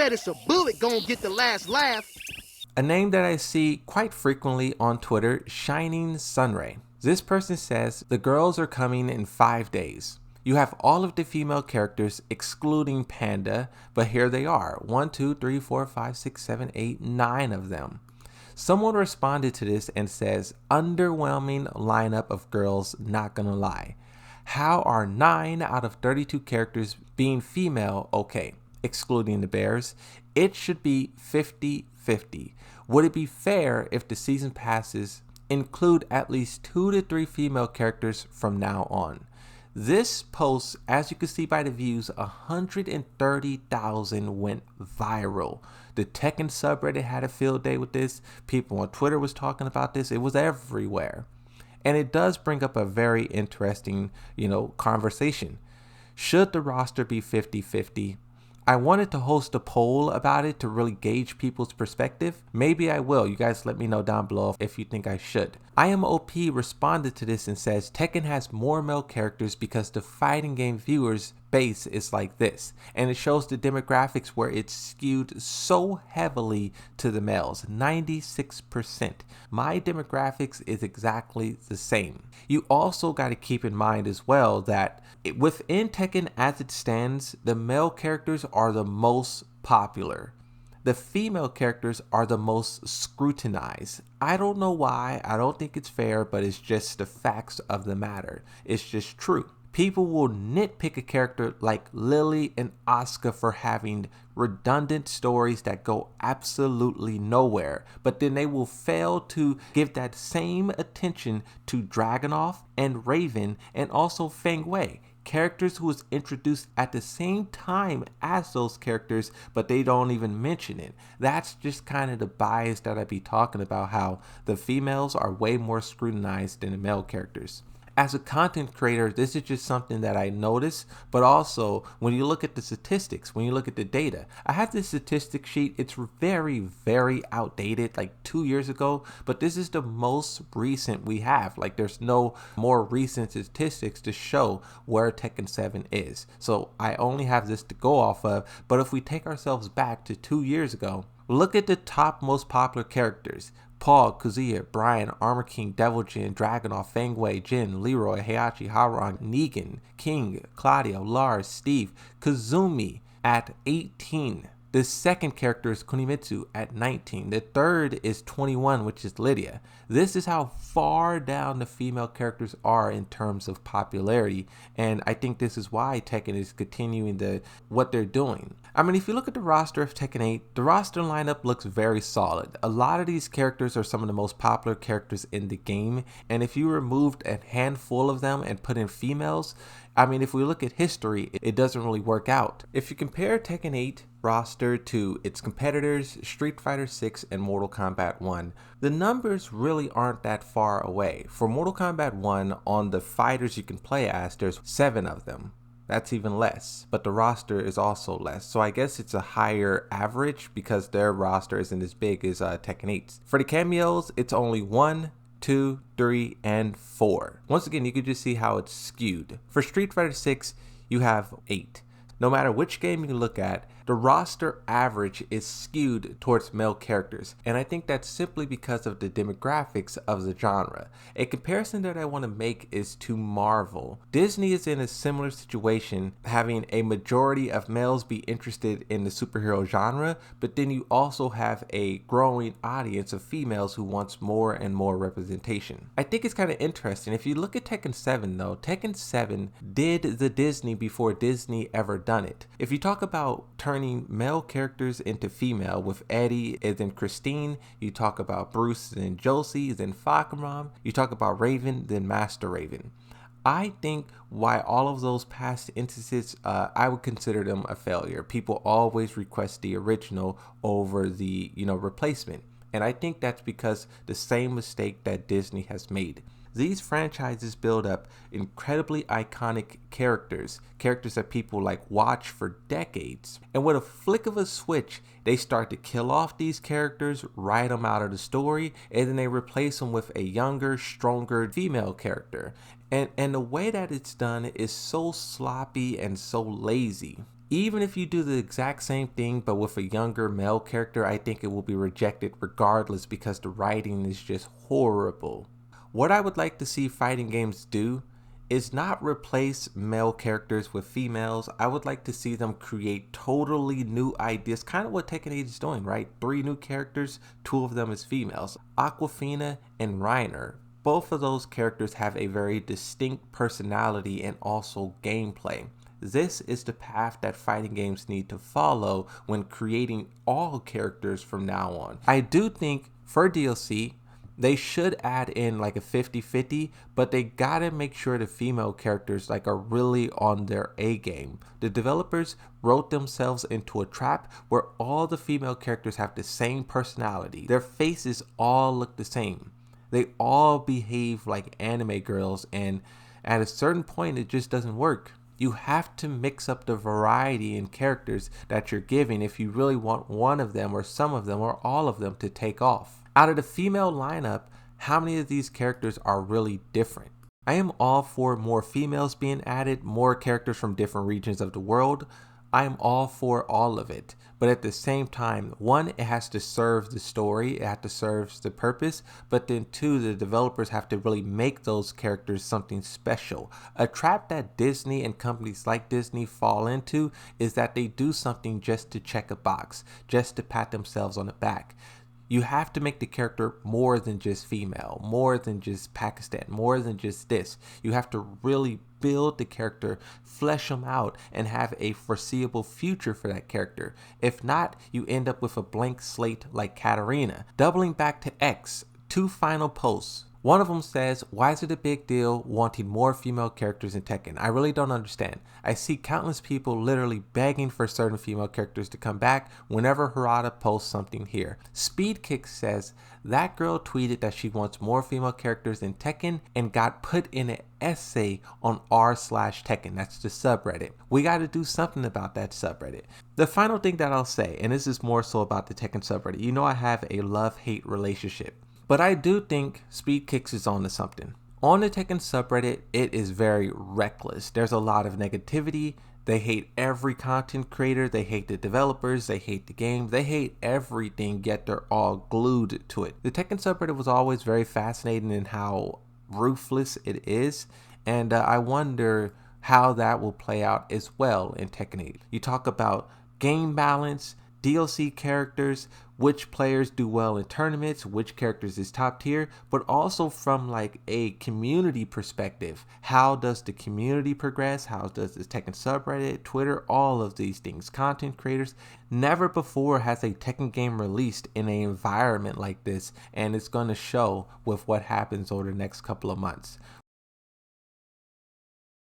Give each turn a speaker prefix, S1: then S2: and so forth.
S1: bet it's a bullet gonna get the last laugh.
S2: A name that I see quite frequently on Twitter, Shining Sunray. This person says the girls are coming in 5 days. You have all of the female characters excluding Panda, but here they are. 1, 2, 3, 4, 5, 6, 7, 8, 9 of them. Someone responded to this and says, underwhelming lineup of girls, not gonna lie. How are 9 out of 32 characters being female okay, excluding the bears? It should be 50-50. Would it be fair if the season passes include at least 2 to 3 female characters from now on? This post, as you can see by the views, 130,000 went viral. The Tekken subreddit had a field day with this. People on Twitter was talking about this. It was everywhere. And it does bring up a very interesting, conversation. Should the roster be 50-50? I wanted to host a poll about it to really gauge people's perspective. Maybe I will. You guys let me know down below if you think I should. IMOP responded to this and says Tekken has more male characters because the fighting game viewers base is like this, and it shows the demographics where it's skewed so heavily to the males, 96%. My demographics is exactly the same. You also got to keep in mind as well that within Tekken as it stands, the male characters are the most popular. The female characters are the most scrutinized. I don't know why, I don't think it's fair, but it's just the facts of the matter. It's just true. People will nitpick a character like Lily and Asuka for having redundant stories that go absolutely nowhere, but then they will fail to give that same attention to Dragunov and Raven and also Feng Wei. Characters who was introduced at the same time as those characters, but they don't even mention it. That's just kind of the bias that I be talking about, how the females are way more scrutinized than the male characters. As a content creator, this is just something that I notice, but also when you look at the statistics, when you look at the data, I have this statistic sheet. It's very, very outdated, like 2 years ago, but this is the most recent we have. Like there's no more recent statistics to show where Tekken 7 is. So I only have this to go off of, but if we take ourselves back to 2 years ago, look at the top most popular characters. Paul, Kazuya, Brian, Armor King, Devil Jin, Dragunov, Feng Wei, Jin, Leroy, Heihachi, Haran, Negan, King, Claudio, Lars, Steve, Kazumi at 18. The second character is Kunimitsu at 19. The third is 21, which is Lydia. This is how far down the female characters are in terms of popularity, and I think this is why Tekken is continuing what they're doing. I mean, if you look at the roster of Tekken 8, the roster lineup looks very solid. A lot of these characters are some of the most popular characters in the game, and if you removed a handful of them and put in females, I mean, if we look at history, it doesn't really work out. If you compare Tekken 8 roster to its competitors, Street Fighter 6 and Mortal Kombat 1, the numbers really aren't that far away. For Mortal Kombat 1, on the fighters you can play as, there's 7 of them. That's even less, but the roster is also less. So I guess it's a higher average because their roster isn't as big as Tekken 8's. For the cameos, it's only 1, 2, 3, and 4. Once again, you can just see how it's skewed. For Street Fighter 6, you have 8. No matter which game you look at, the roster average is skewed towards male characters, and I think that's simply because of the demographics of the genre. A comparison that I want to make is to Marvel. Disney is in a similar situation, having a majority of males be interested in the superhero genre, but then you also have a growing audience of females who wants more and more representation. I think it's kind of interesting. If you look at Tekken 7 though, Tekken 7 did the Disney before Disney ever done it. If you talk about turning male characters into female, with Eddie and then Christine, you talk about Bruce and Josie, then Falcon, you talk about Raven, then Master Raven. I think why all of those past instances, I would consider them a failure. People always request the original over the replacement, and I think that's because the same mistake that Disney has made. These franchises build up incredibly iconic characters that people watch for decades. And with a flick of a switch, they start to kill off these characters, write them out of the story, and then they replace them with a younger, stronger female character. And the way that it's done is so sloppy and so lazy. Even if you do the exact same thing but with a younger male character, I think it will be rejected regardless because the writing is just horrible. What I would like to see fighting games do is not replace male characters with females. I would like to see them create totally new ideas, kind of what Tekken 8 is doing, right? 3 new characters, 2 of them as females. Aquafina and Reiner. Both of those characters have a very distinct personality and also gameplay. This is the path that fighting games need to follow when creating all characters from now on. I do think for DLC, they should add in like a 50-50, but they gotta make sure the female characters like are really on their A game. The developers wrote themselves into a trap where all the female characters have the same personality. Their faces all look the same. They all behave like anime girls, and at a certain point it just doesn't work. You have to mix up the variety in characters that you're giving if you really want one of them or some of them or all of them to take off. Out of the female lineup, how many of these characters are really different? I am all for more females being added, more characters from different regions of the world. I am all for all of it. But at the same time, one, it has to serve the story, it has to serve the purpose, but then two, the developers have to really make those characters something special. A trap that Disney and companies like Disney fall into is that they do something just to check a box, just to pat themselves on the back. You have to make the character more than just female, more than just Pakistan, more than just this. You have to really build the character, flesh them out, and have a foreseeable future for that character. If not, you end up with a blank slate like Katarina. Doubling back to X, 2 final posts. One of them says, why is it a big deal wanting more female characters in Tekken? I really don't understand. I see countless people literally begging for certain female characters to come back whenever Harada posts something here. Speedkick says, that girl tweeted that she wants more female characters in Tekken and got put in an essay on r/Tekken. That's the subreddit. We got to do something about that subreddit. The final thing that I'll say, and this is more so about the Tekken subreddit, you know I have a love-hate relationship. But I do think Speed Kicks is on to something. On the Tekken subreddit, it is very reckless. There's a lot of negativity. They hate every content creator. They hate the developers. They hate the game. They hate everything, yet they're all glued to it. The Tekken subreddit was always very fascinating in how ruthless it is. And I wonder how that will play out as well in Tekken 8. You talk about game balance, DLC characters, which players do well in tournaments, which characters is top tier, but also from like a community perspective. How does the community progress? How does the Tekken subreddit, Twitter, all of these things, content creators? Never before has a Tekken game released in an environment like this, and it's going to show with what happens over the next couple of months.